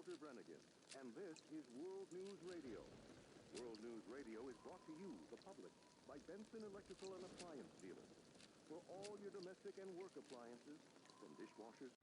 Automotive Renegade, and this is World News Radio. World News Radio is brought to you, the public, by Benson Electrical and Appliance Dealers. For all your domestic and work appliances, from dishwashers.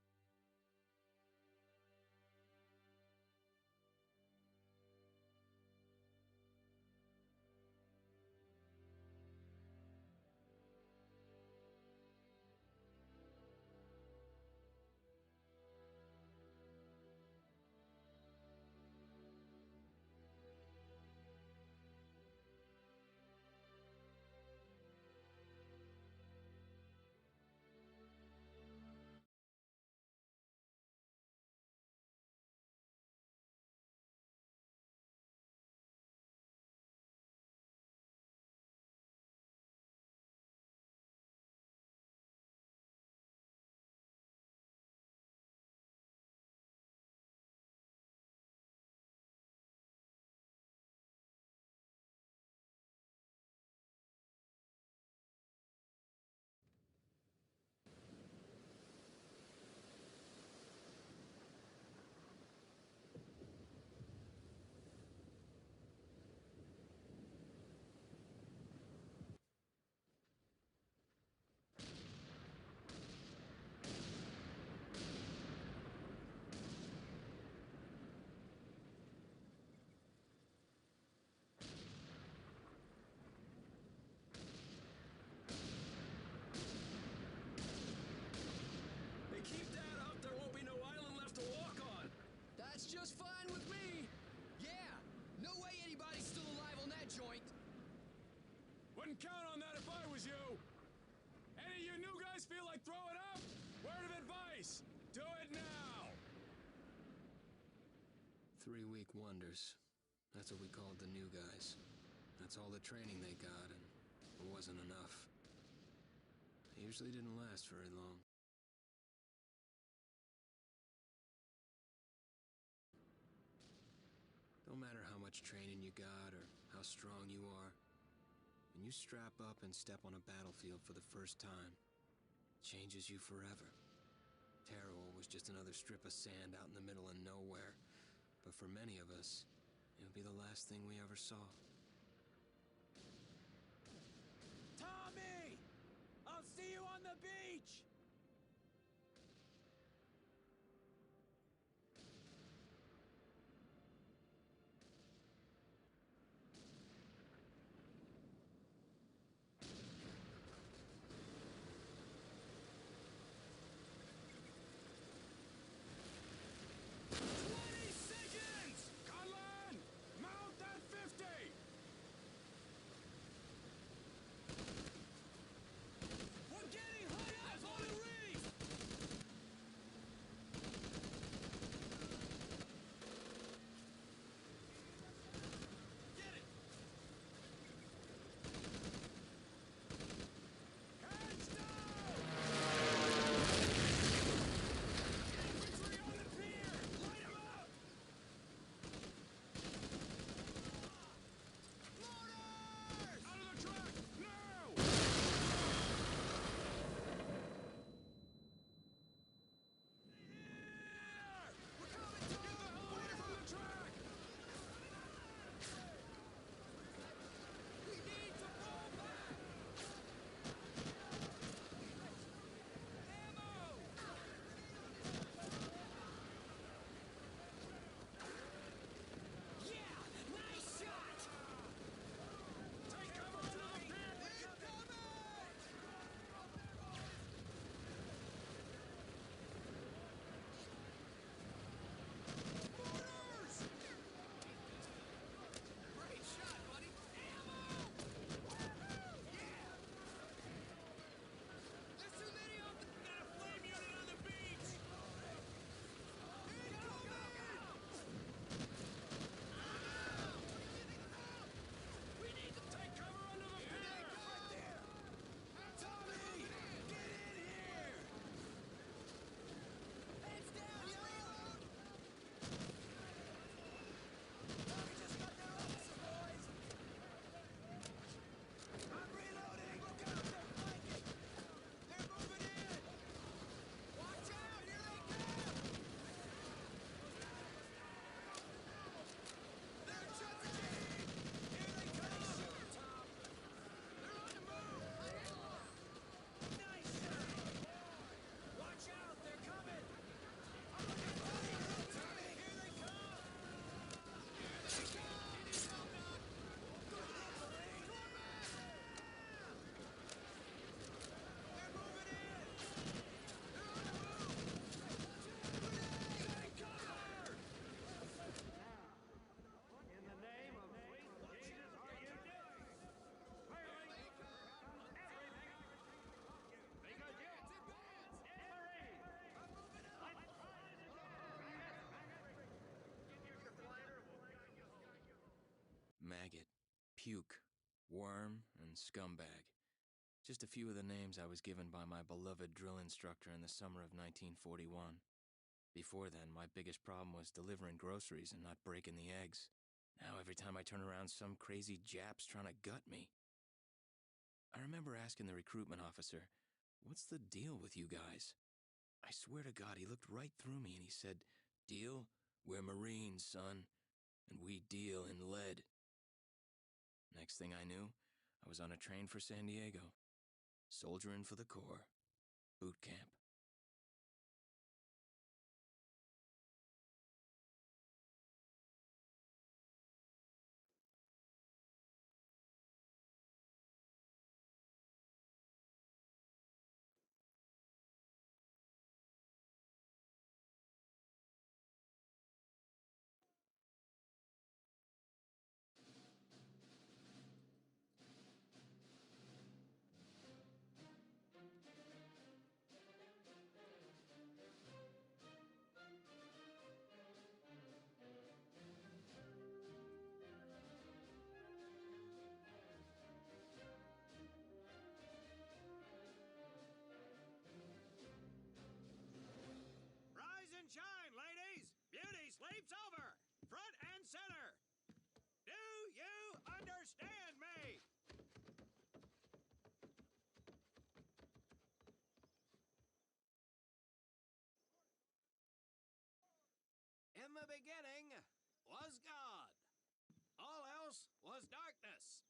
That's just fine with me! Yeah! No way anybody's still alive on that joint! Wouldn't count on that if I was you! Any of you new guys feel like throwing up? Word of advice! Do it now! 3-week wonders. That's what we called the new guys. That's all the training they got, and it wasn't enough. They usually didn't last very long. No matter how much training you got or how strong you are, when you strap up and step on a battlefield for the first time, it changes you forever. Terror was just another strip of sand out in the middle of nowhere, but for many of us, it would be the last thing we ever saw. Tommy! I'll see you on the beach! We're getting high up! Puke, Worm, and Scumbag. Just a few of the names I was given by my beloved drill instructor in the summer of 1941. Before then, my biggest problem was delivering groceries and not breaking the eggs. Now every time I turn around, some crazy Jap's trying to gut me. I remember asking the recruitment officer, "What's the deal with you guys?" I swear to God, he looked right through me and he said, "Deal? We're Marines, son, and we deal in lead." Next thing I knew, I was on a train for San Diego, soldiering for the Corps, boot camp. Rise and shine, ladies! Beauty sleeps over! Front and center! Do you understand me? In the beginning was God. All else was darkness.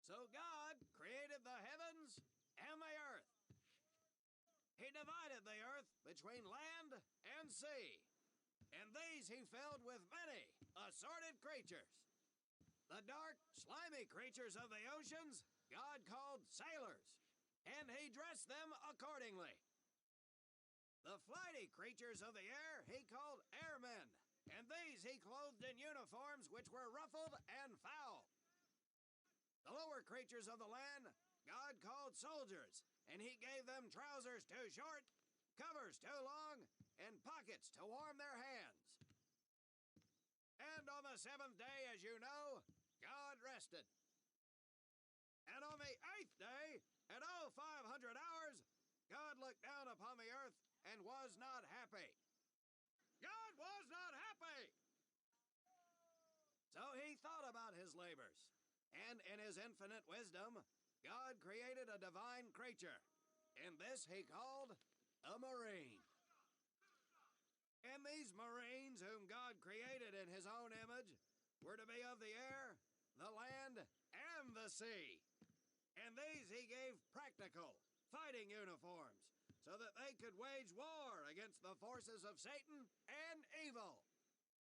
So God created the heavens and the earth. He divided the earth between land and sea, and these he filled with many assorted creatures. The dark, slimy creatures of the oceans God called sailors, and he dressed them accordingly. The flighty creatures of the air he called airmen, and these he clothed in uniforms which were ruffled and foul. The lower creatures of the land God called soldiers, and he gave them trousers too short, covers too long, and pockets to warm their hands. And on the seventh day, as you know, God rested. And on the eighth day, at all 500 hours, God looked down upon the earth and was not happy. God was not happy! So he thought about his labors, and in his infinite wisdom, God created a divine creature, and this he called a Marine. And these Marines, whom God created in his own image, were to be of the air, the land, and the sea. And these he gave practical, fighting uniforms, so that they could wage war against the forces of Satan and evil.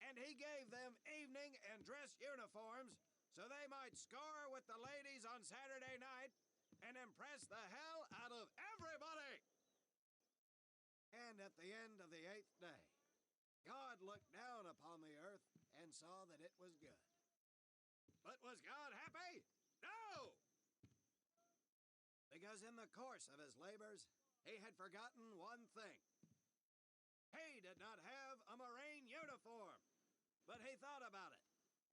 And he gave them evening and dress uniforms, so they might score with the ladies on Saturday night and impress the hell out of everybody. And at the end of the eighth day, God looked down upon the earth and saw that it was good. But was God happy? No! Because in the course of his labors, he had forgotten one thing. He did not have a Marine uniform, but he thought about it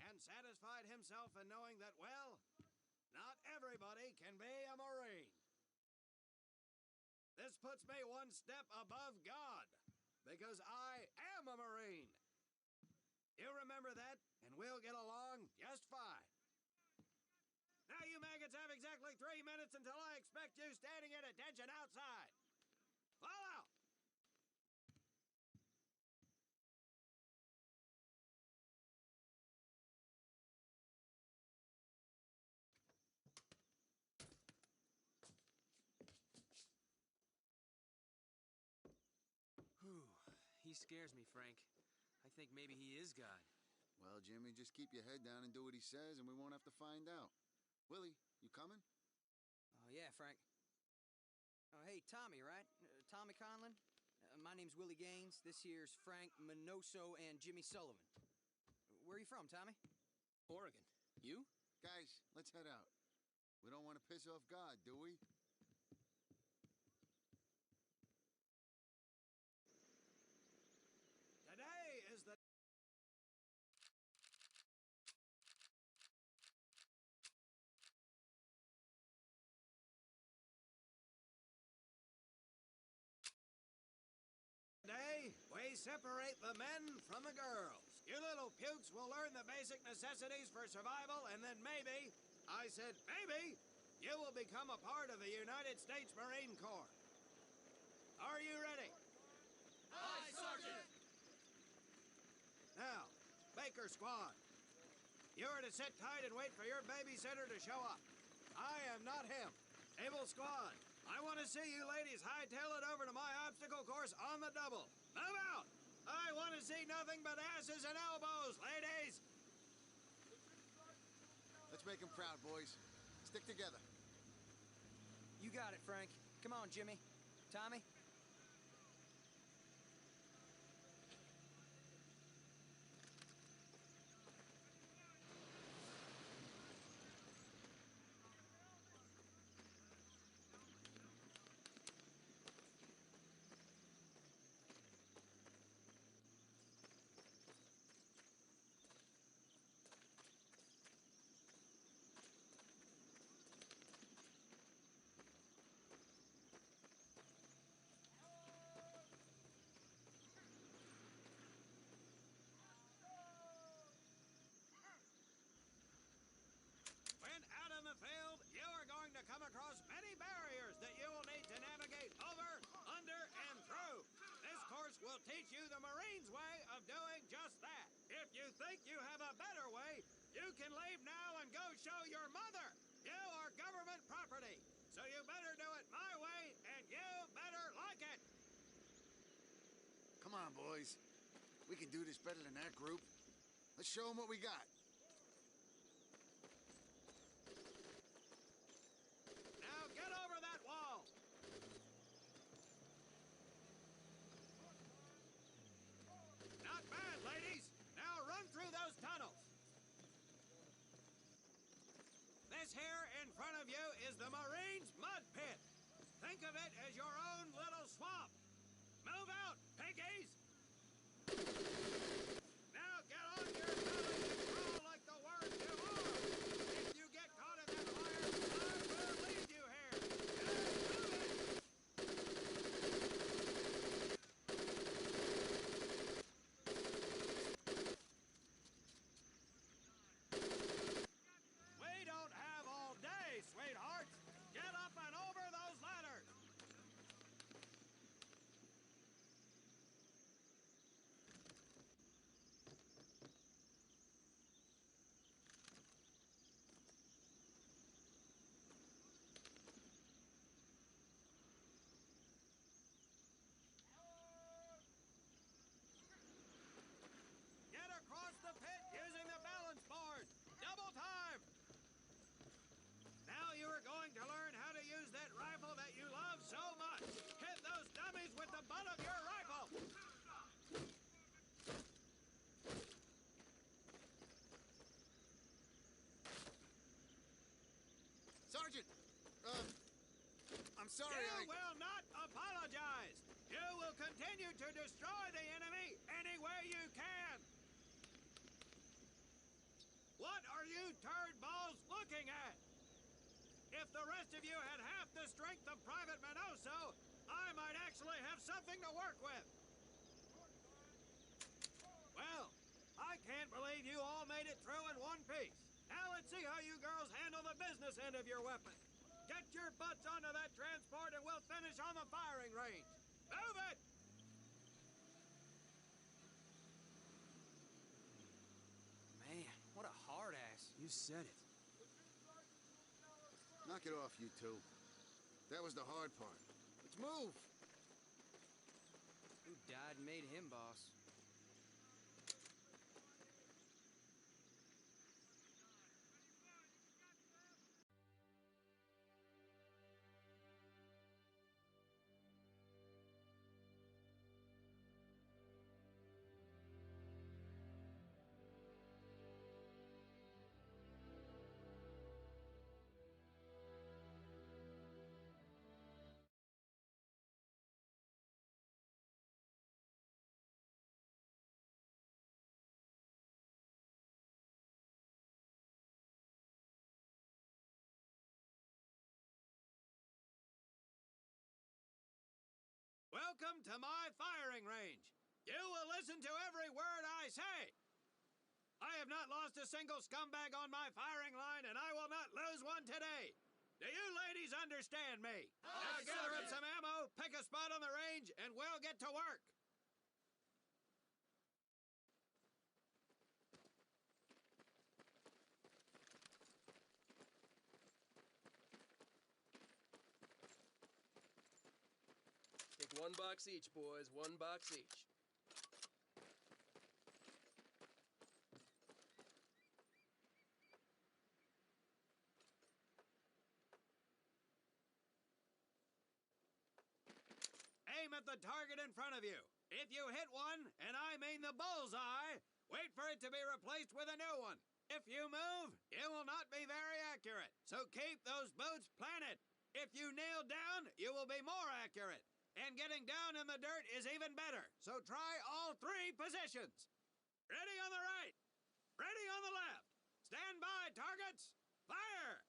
and satisfied himself in knowing that, well, not everybody can be a Marine. This puts me one step above God, because I am a Marine. You remember that, and we'll get along just fine. Now you maggots have exactly 3 minutes until I expect you standing at attention outside. Fall out! Whew. He scares me, Frank. I think maybe he is God. Well, Jimmy, just keep your head down and do what he says, and we won't have to find out. Willie, you coming? Oh, yeah, Frank. Oh, hey, Tommy, right? Tommy Conlon? My name's Willie Gaines. This here's Frank Minoso and Jimmy Sullivan. Where are you from, Tommy? Oregon. You? Guys, let's head out. We don't want to piss off God, do we? separate the men from the girls. You little pukes will learn the basic necessities for survival, and then maybe, I said maybe, you will become a part of the United States Marine Corps. Are you ready? Aye, Sergeant! Now, Baker Squad. You are to sit tight and wait for your babysitter to show up. I am not him. Able Squad, I want to see you ladies hightail it over to my obstacle course on the double. Move out! I want to see nothing but asses and elbows, ladies! Let's make him proud, boys. Stick together. You got it, Frank. Come on, Jimmy. Tommy? When out in the field, you are going to come across many barriers that you will need to navigate over, under, and through. This course will teach you the Marines' way of doing just that. If you think you have a better way, you can leave now and go show your mother. You are government property, so you better do it my way, and you better like it. Come on, boys. We can do this better than that group. Let's show them what we got. Now get over that wall. Not bad, ladies. Now run through those tunnels. This here in front of you is the Marines' mud pit. Think of it as your own little swamp. Move out, piggies! Now get on your belly and crawl like the word you are. If you get caught in that fire, I will leave you here. Get moving! We don't have all day, sweethearts. Get up and over those ladders. Get across the pit using the balance board. Double time. Now you are going to learn how to use that rifle that you love so much. Hit those dummies with the butt of your rifle. Sergeant! I'm sorry, You will not apologize. You will continue to destroy the enemy any way you can. What are you turd balls looking at? If the rest of you had half the strength of Private Minoso, I might actually have something to work with. Well, I can't believe you all made it through in one piece. Now let's see how you girls handle the business end of your weapon. Get your butts onto that transport and we'll finish on the firing range. Move it! Man, what a hard ass. You said it. Knock it off, you two. That was the hard part. Let's move! Who died and made him boss? Welcome to my firing range. You will listen to every word I say. I have not lost a single scumbag on my firing line, and I will not lose one today. Do you ladies understand me? Now gather up some ammo, pick a spot on the range, and we'll get to work. Take 1 box each, boys. 1 box each. Aim at the target in front of you. If you hit one, and I mean the bullseye, wait for it to be replaced with a new one. If you move, it will not be very accurate. So keep those boots planted. If you nail down, you will be more accurate. And getting down in the dirt is even better. So try all 3 positions. Ready on the right. Ready on the left. Stand by, targets. Fire!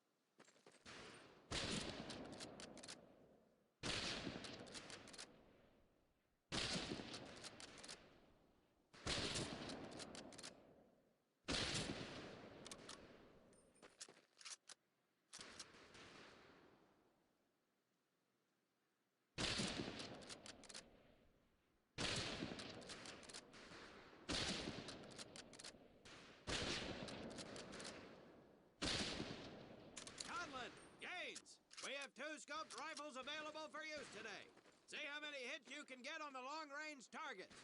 We have 2 scoped rifles available for use today. See how many hits you can get on the long-range targets.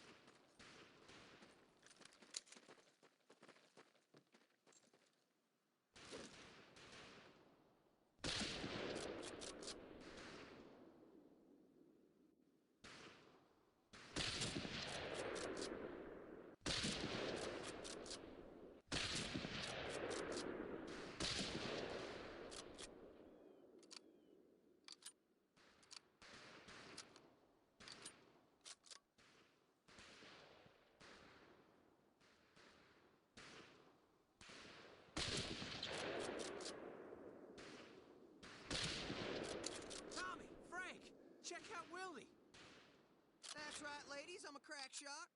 That's right, ladies, I'm a crack shot.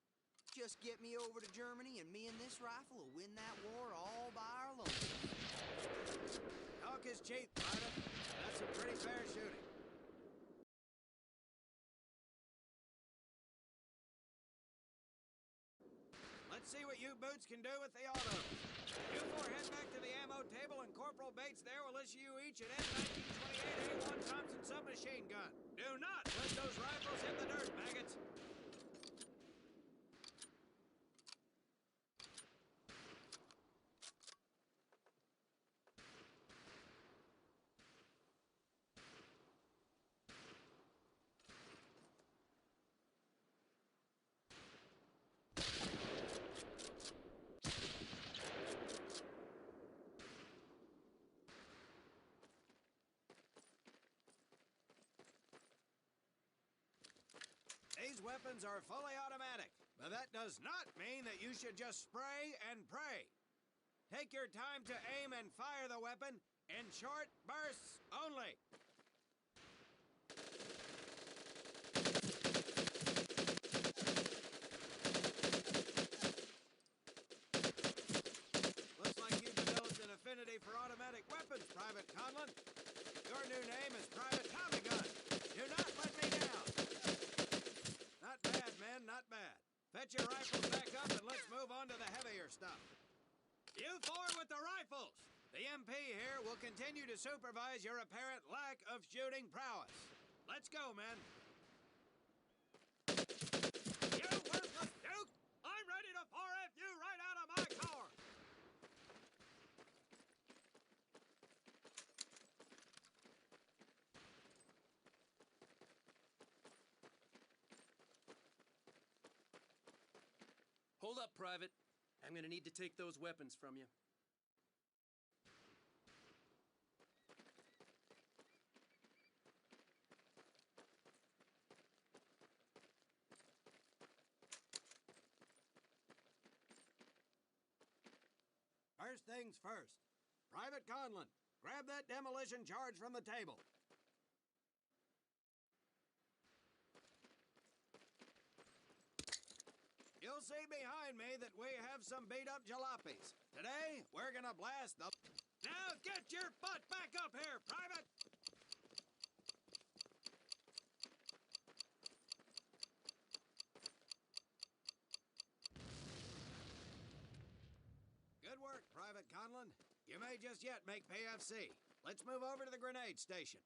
Just get me over to Germany and me and this rifle will win that war all by our lonesome. Talk is cheap, Private. That's some pretty fair shooting. Let's see what you boots can do with the autos. You 4 head back to the ammo table and Corporal Bates there will issue you each an M1928 A1 Thompson submachine gun. Do not let those rifles hit the dirt, maggots. These weapons are fully automatic, but that does not mean that you should just spray and pray. Take your time to aim and fire the weapon in short bursts only. Looks like you've developed an affinity for automatic weapons, Private Conlon. Your new name is Private Tommy Gun. Do not let me down. Not bad, men, not bad. Fetch your rifles back up and let's move on to the heavier stuff. You 4 with the rifles. The MP here will continue to supervise your apparent lack of shooting prowess. Let's go, men. You worthless Duke! I'm ready to 4F you right out of my car! Hold up, Private. I'm gonna need to take those weapons from you. First things first. Private Conlon, grab that demolition charge from the table. see behind me that we have some beat-up jalopies. Today, we're gonna blast the... Now get your butt back up here, Private! Good work, Private Conlon. You may just yet make PFC. Let's move over to the grenade station.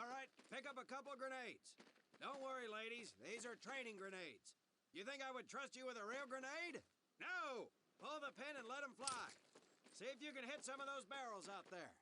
All right, pick up a couple grenades. Don't worry, ladies. These are training grenades. You think I would trust you with a real grenade? No! Pull the pin and let them fly. See if you can hit some of those barrels out there.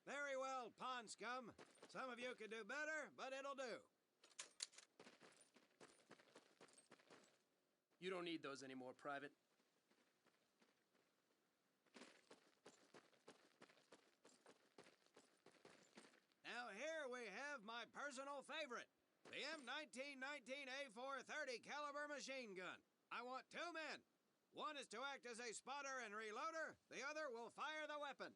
Very well, pond scum. Some of you could do better, but it'll do. You don't need those anymore, Private. Now here we have my personal favorite, the M1919A430 caliber machine gun. I want two men. One is to act as a spotter and reloader. The other will fire the weapon.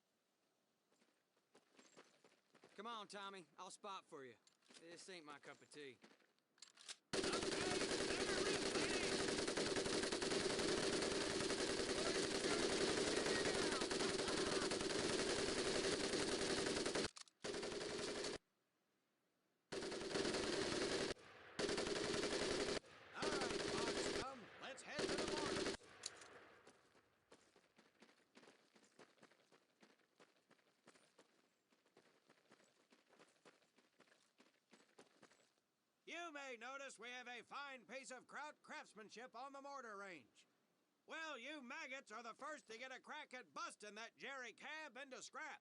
Come on, Tommy. I'll spot for you. This ain't my cup of tea. You may notice we have a fine piece of craftsmanship on the mortar range. Well, you maggots are the first to get a crack at busting that Jerry cab into scrap.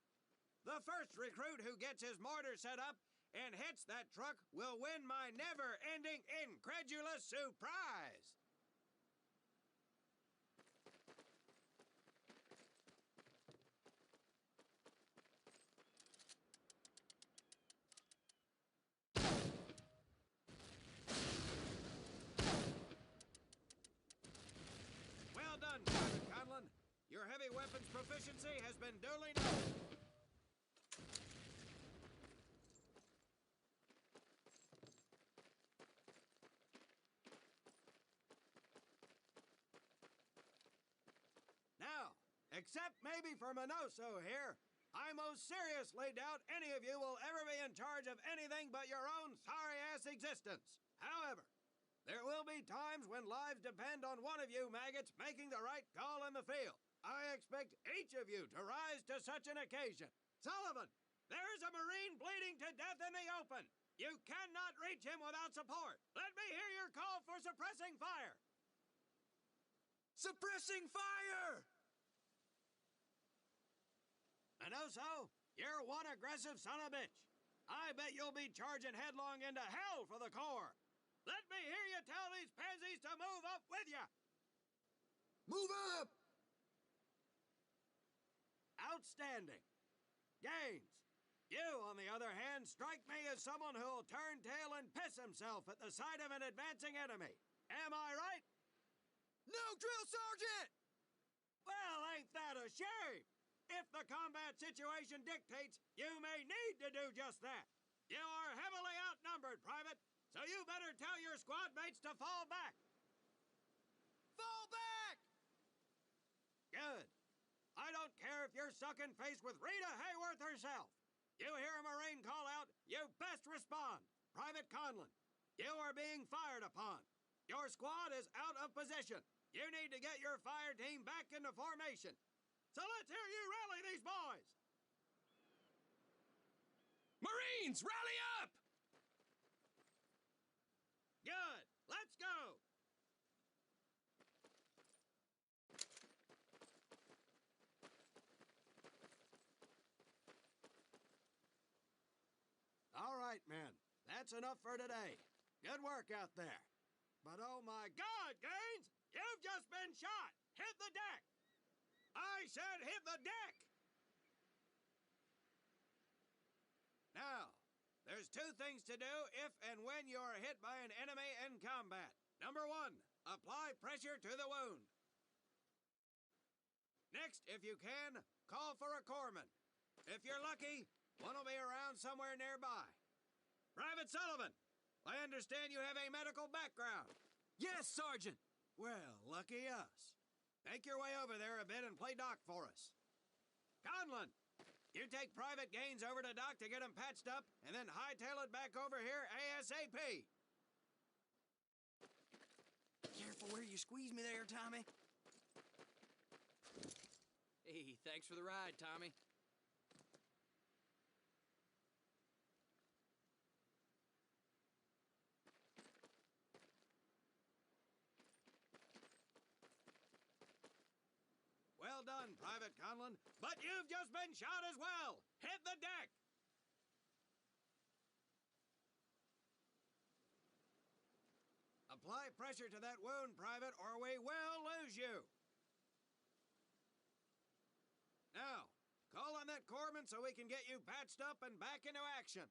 The first recruit who gets his mortar set up and hits that truck will win my never-ending incredulous surprise. Well done, Private Conlon. Your heavy weapons proficiency has been duly noted. Now, except maybe for Minoso here, I most seriously doubt any of you will ever be in charge of anything but your own sorry-ass existence. However, there will be times when lives depend on one of you maggots making the right call in the field. I expect each of you to rise to such an occasion. Sullivan, there is a Marine bleeding to death in the open. You cannot reach him without support. Let me hear your call for suppressing fire. Suppressing fire! Minoso, you're one aggressive son of a bitch. I bet you'll be charging headlong into hell for the Corps. Let me hear you tell these pansies to move up with you. Move up! Outstanding. Gaines, you, on the other hand, strike me as someone who'll turn tail and piss himself at the sight of an advancing enemy. Am I right? No, drill sergeant! Well, ain't that a shame? If the combat situation dictates, you may need to do just that. You are heavily outnumbered, Private, so you better tell your squad mates to fall back. Fall back! Good. I don't care if you're sucking face with Rita Hayworth herself. You hear a Marine call out, you best respond. Private Conlon. You are being fired upon. Your squad is out of position. You need to get your fire team back into formation. So let's hear you rally these boys. Marines, rally up! Good. Let's go. All right, men. That's enough for today. Good work out there. But oh my God, Gaines! You've just been shot! Hit the deck! I said hit the deck! Now, there's two things to do if and when you are hit by an enemy in combat. Number one, apply pressure to the wound. Next, if you can, call for a corpsman. If you're lucky, one will be around somewhere nearby. Private Sullivan, I understand you have a medical background. Yes, Sergeant! Well, lucky us. Make your way over there a bit and play doc for us. Conlon, you take Private Gaines over to doc to get him patched up, and then hightail it back over here ASAP. Careful where you squeeze me there, Tommy. Hey, thanks for the ride, Tommy. Well done, Private Conlon, but you've just been shot as well. Hit the deck. Apply pressure to that wound, Private, or we will lose you. Now, call on that corpsman so we can get you patched up and back into action.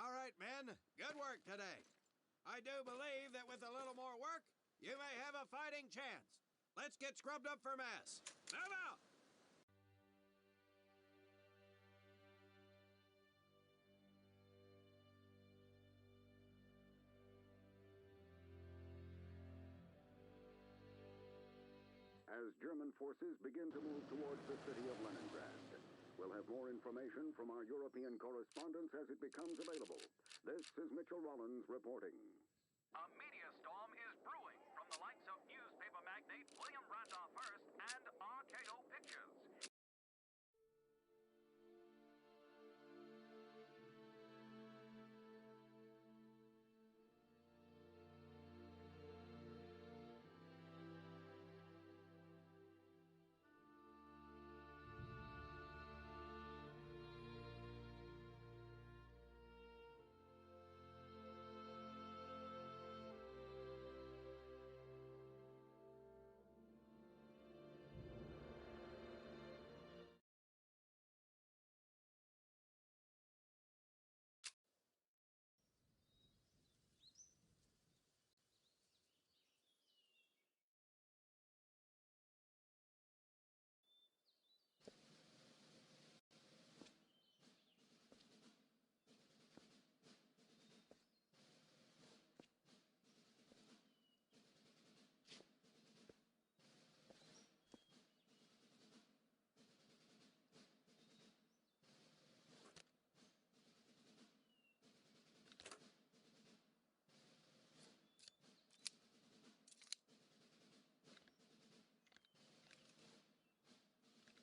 All right, men, good work today. I do believe that with a little more work, you may have a fighting chance. Let's get scrubbed up for mass. Move out! As German forces begin to move towards the city of Leningrad, we'll have more information from our European correspondents as it becomes available. This is Mitchell Rollins reporting. A media storm is brewing from the likes of newspaper magnate William Randolph Hearst and RKO Pictures.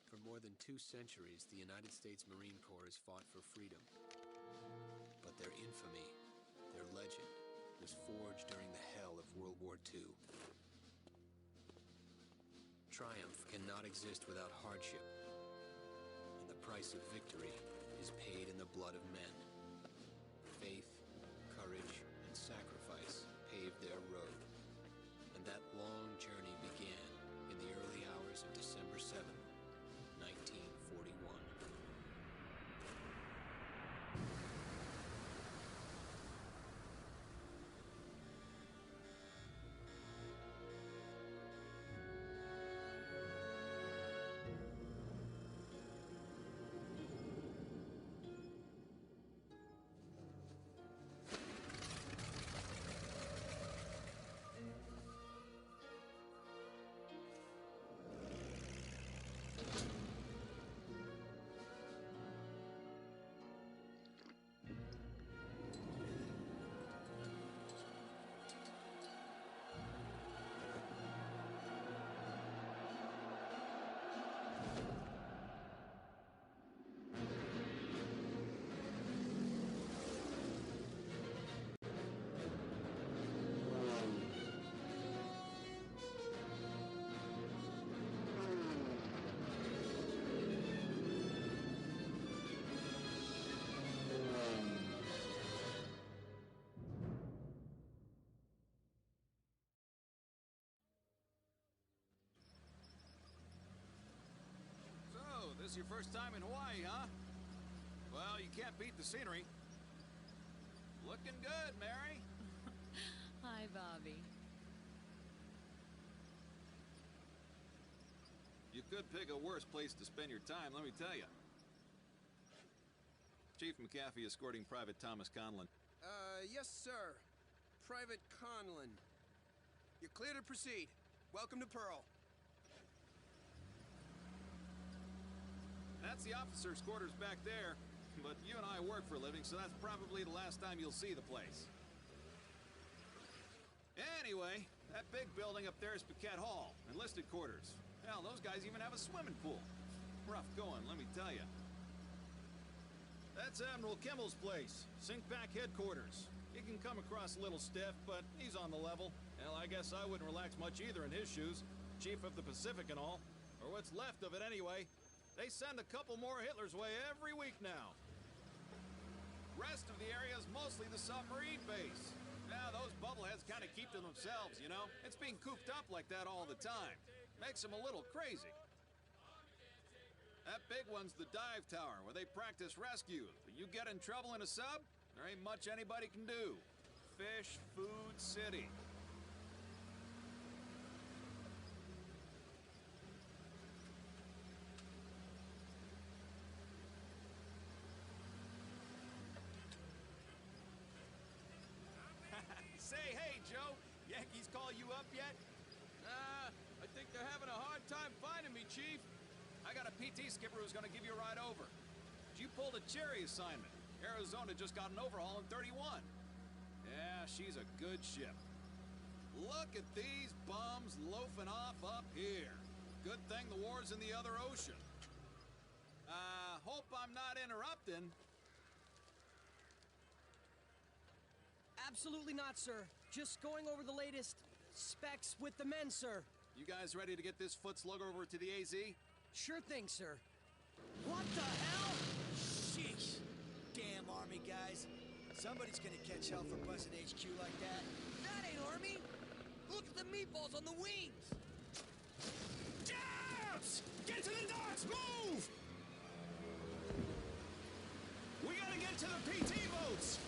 For more than 2 centuries, the United States Marine Corps has fought for freedom. But their infamy, their legend, was forged during the hell of World War II. Triumph cannot exist without hardship, and the price of victory is paid in the blood of men. Faith, courage, and sacrifice paved their road, and that long journey began in the early hours of December 7th, 1941. your first time in Hawaii, huh? Well, you can't beat the scenery. Looking good, Mary. Hi, Bobby. You could pick a worse place to spend your time, let me tell you. Chief McAfee escorting Private Thomas Conlon. Yes, sir. Private Conlon. You're clear to proceed. Welcome to Pearl. That's the officer's quarters back there. But you and I work for a living, so that's probably the last time you'll see the place. Anyway, that big building up there is Paquette Hall, enlisted quarters. Hell, those guys even have a swimming pool. Rough going, let me tell you. That's Admiral Kimmel's place, Sink-Pack headquarters. He can come across a little stiff, but he's on the level. Hell, I guess I wouldn't relax much either in his shoes. Chief of the Pacific and all. Or what's left of it anyway. They send a couple more Hitler's way every week now. Rest of the area is mostly the submarine base. Yeah, those bubbleheads kind of keep to themselves, you know? It's being cooped up like that all the time. Makes them a little crazy. That big one's the dive tower, where they practice rescue. But you get in trouble in a sub, there ain't much anybody can do. Fish, food, city. Say, hey, Joe, Yankees call you up yet? I think they're having a hard time finding me, Chief. I got a PT skipper who's gonna give you a ride over. You pulled a cherry assignment. Arizona just got an overhaul in 31. Yeah, she's a good ship. Look at these bums loafing off up here. Good thing the war's in the other ocean. Hope I'm not interrupting. Absolutely not, sir. Just going over the latest specs with the men, sir. You guys ready to get this foot slug over to the AZ? Sure thing, sir. What the hell? Sheesh. Damn Army guys. Somebody's gonna catch hell for busting HQ like that. That ain't Army. Look at the meatballs on the wings. Jabs! Get to the docks! Move! We gotta get to the PT boats!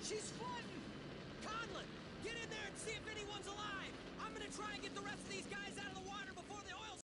She's flooding! Conlon, get in there and see if anyone's alive! I'm gonna try and get the rest of these guys out of the water before the oil...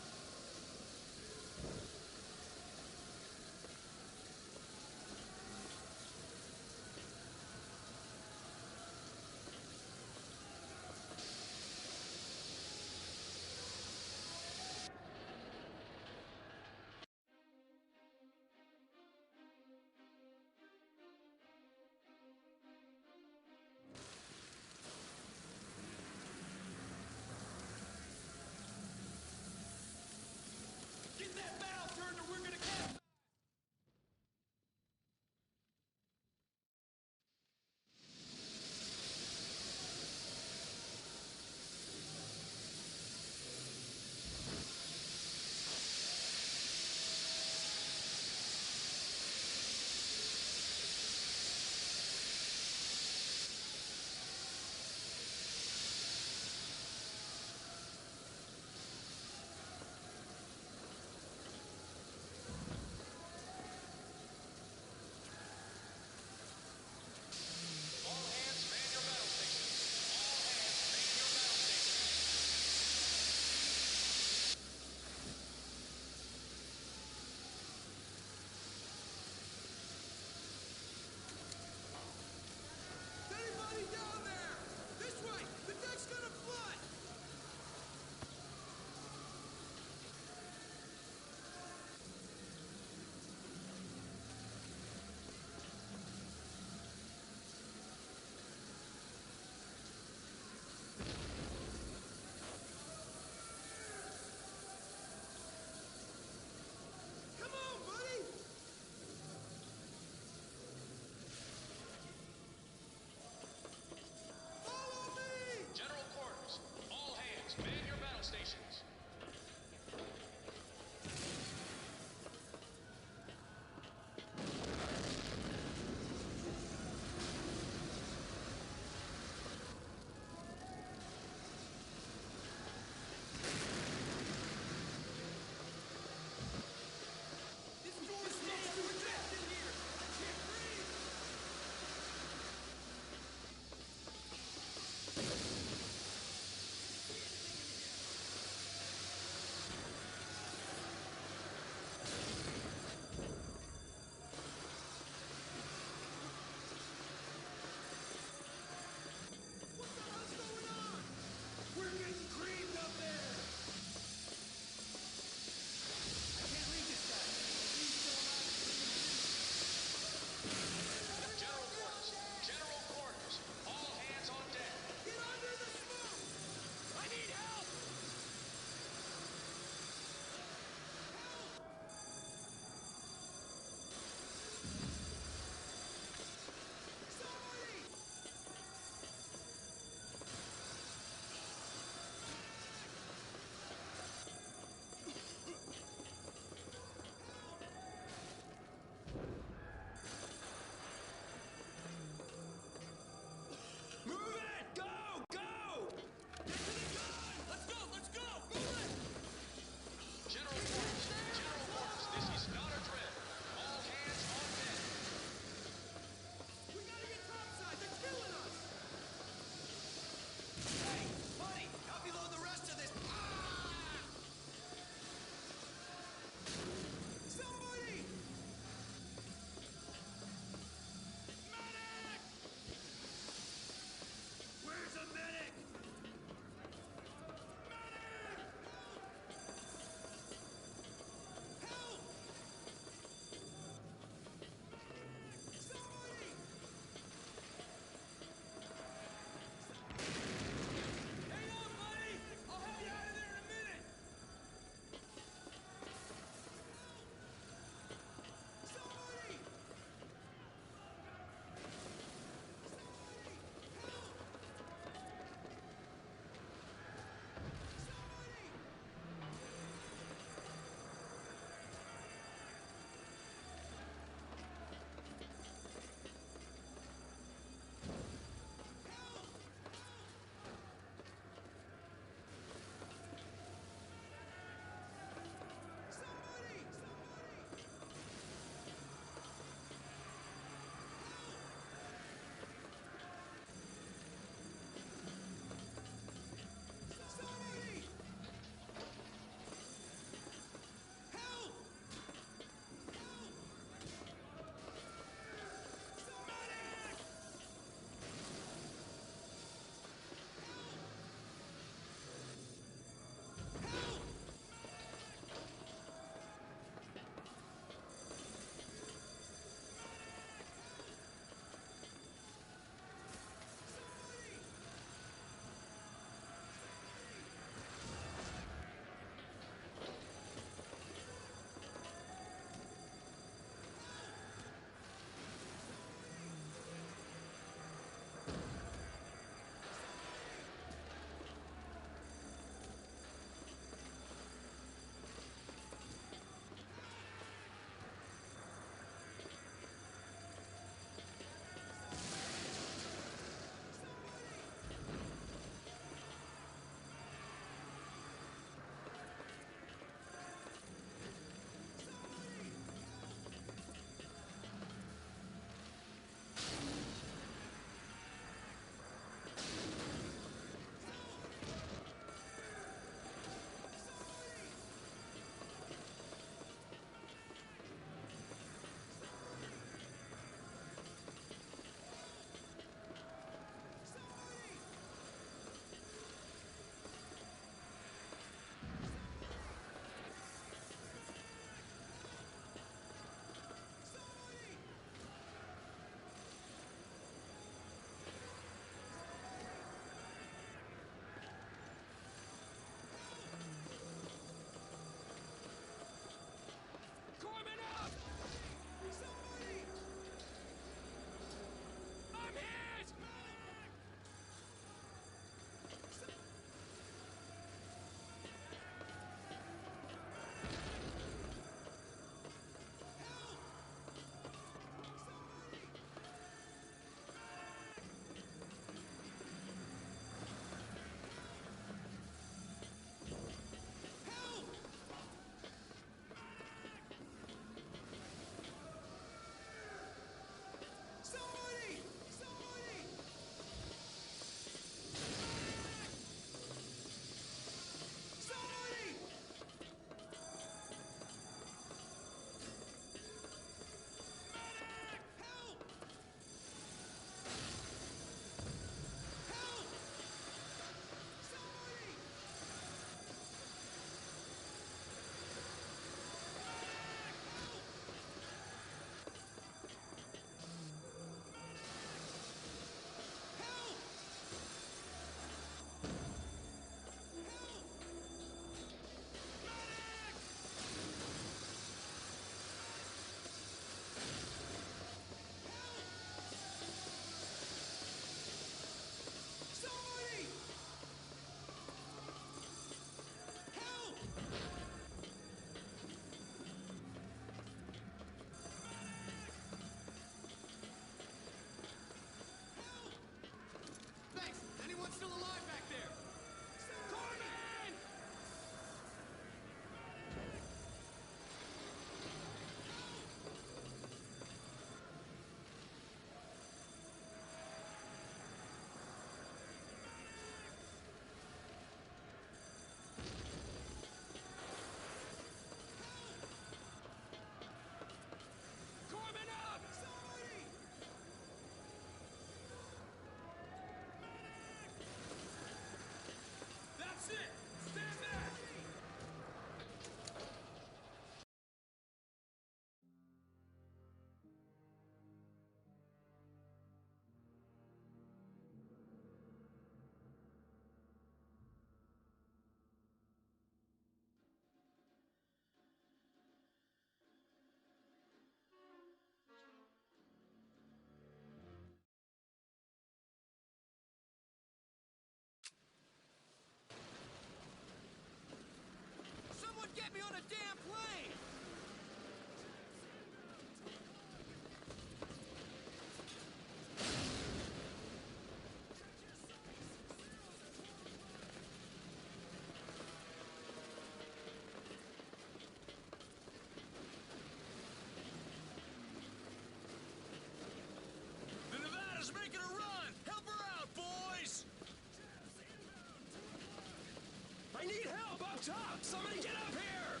need help up top! Somebody get up here!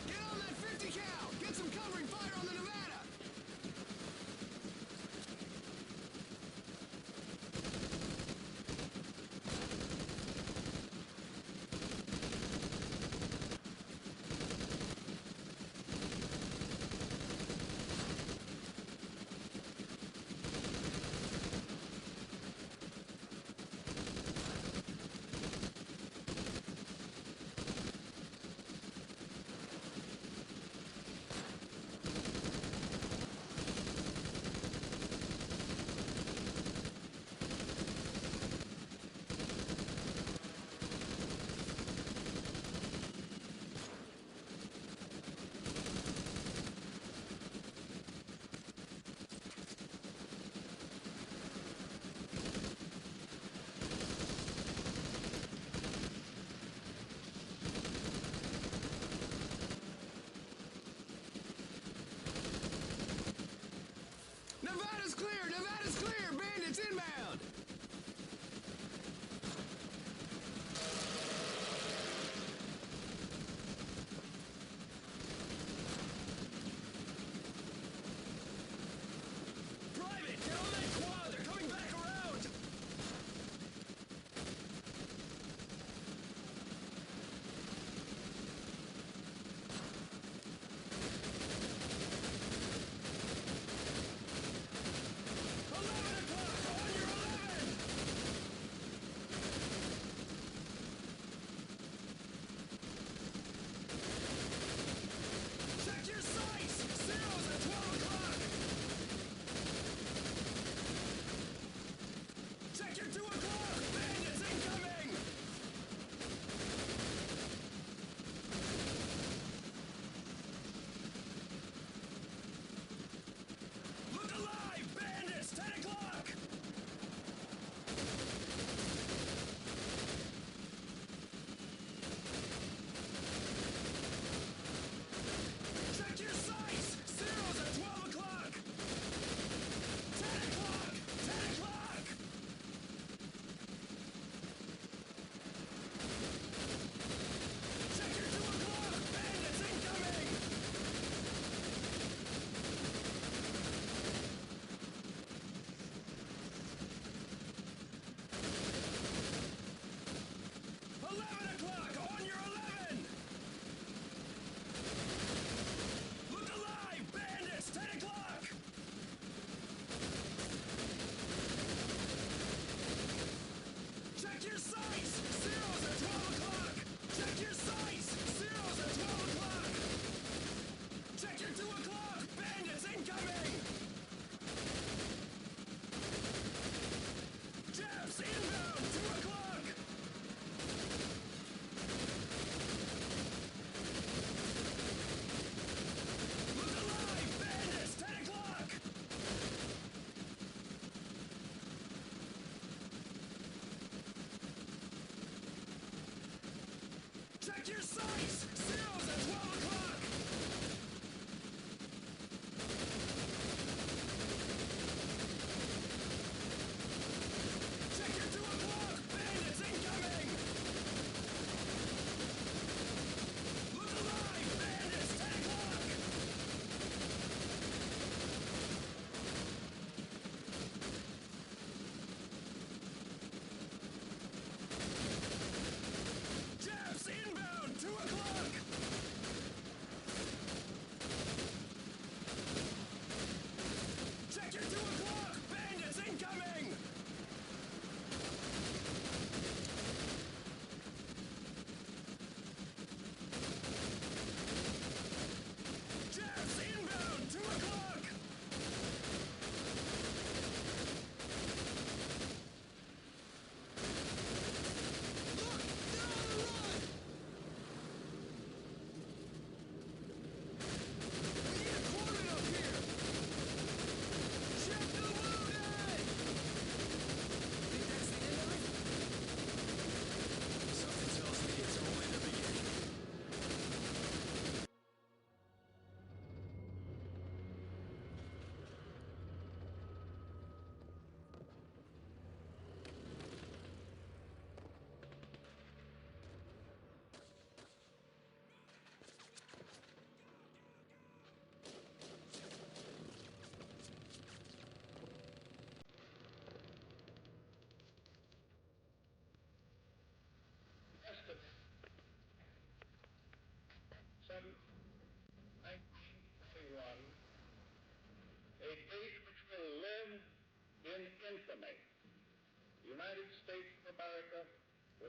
Get on that 50 cal! Get some covering fire on the Nevada!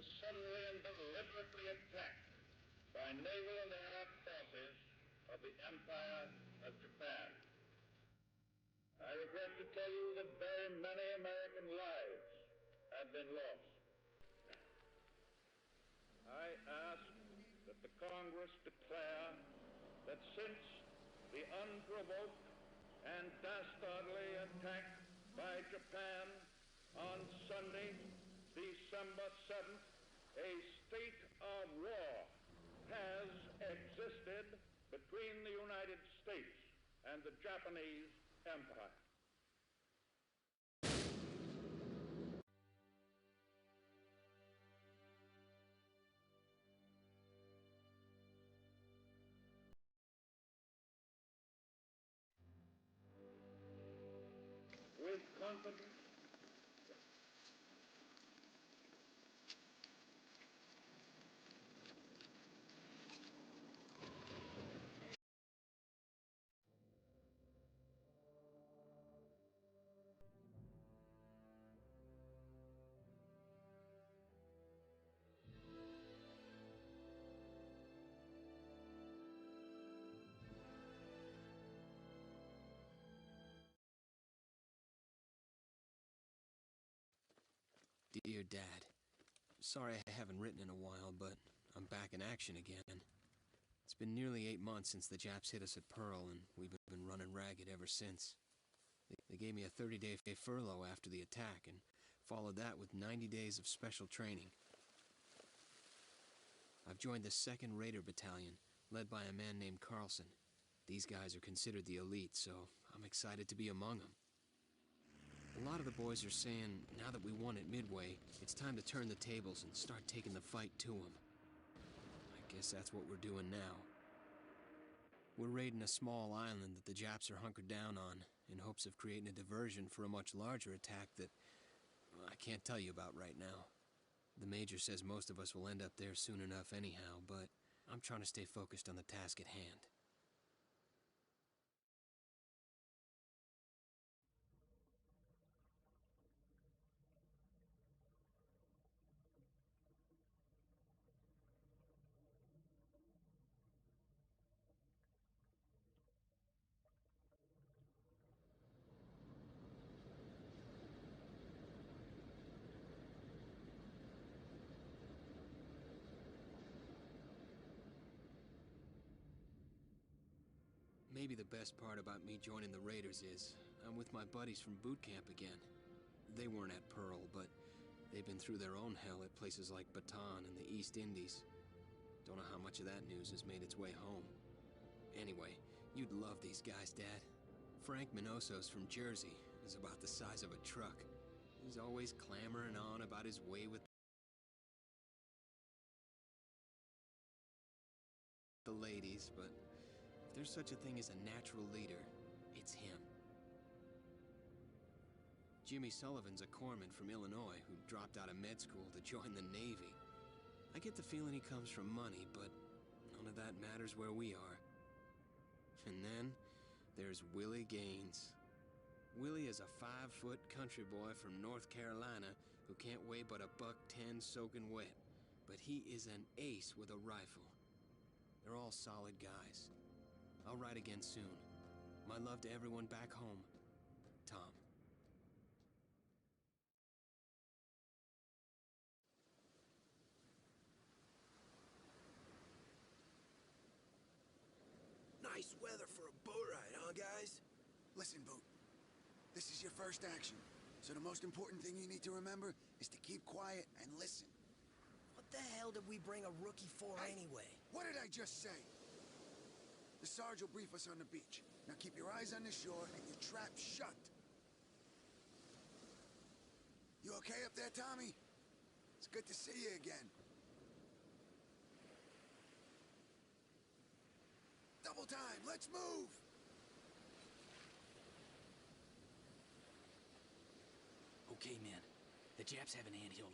was suddenly and deliberately attacked by naval and air forces of the Empire of Japan. I regret to tell you that very many American lives have been lost. I ask that the Congress declare that since the unprovoked and dastardly attack by Japan on Sunday, December 7th, a state of war has existed between the United States and the Japanese Empire. With confidence, Dear Dad, sorry I haven't written in a while, but I'm back in action again. It's been nearly 8 months since the Japs hit us at Pearl, and we've been running ragged ever since. They gave me a 30-day furlough after the attack, and followed that with 90 days of special training. I've joined the 2nd Raider Battalion, led by a man named Carlson. These guys are considered the elite, so I'm excited to be among them. A lot of the boys are saying, now that we won at Midway, it's time to turn the tables and start taking the fight to them. I guess that's what we're doing now. We're raiding a small island that the Japs are hunkered down on, in hopes of creating a diversion for a much larger attack that, well, I can't tell you about right now. The Major says most of us will end up there soon enough anyhow, but I'm trying to stay focused on the task at hand. Maybe the best part about me joining the Raiders is I'm with my buddies from boot camp again. They weren't at Pearl, but they've been through their own hell at places like Bataan and the East Indies. Don't know how much of that news has made its way home. Anyway, you'd love these guys, Dad. Frank Minoso's from Jersey, is about the size of a truck. He's always clamoring on about his way with the ladies, but if there's such a thing as a natural leader, it's him. Jimmy Sullivan's a corpsman from Illinois who dropped out of med school to join the Navy. I get the feeling he comes from money, but none of that matters where we are. And then there's Willie Gaines. Willie is a 5-foot country boy from North Carolina who can't weigh but $110 soaking wet, but he is an ace with a rifle. They're all solid guys. I'll write again soon. My love to everyone back home. Tom. Nice weather for a boat ride, huh, guys? Listen, Boot. This is your first action, so the most important thing you need to remember is to keep quiet and listen. What the hell did we bring a rookie for anyway? What did I just say? The Sarge will brief us on the beach. Now keep your eyes on the shore and your trap shut. You okay up there, Tommy? It's good to see you again. Double time, let's move! Okay, man. The Japs have an anthill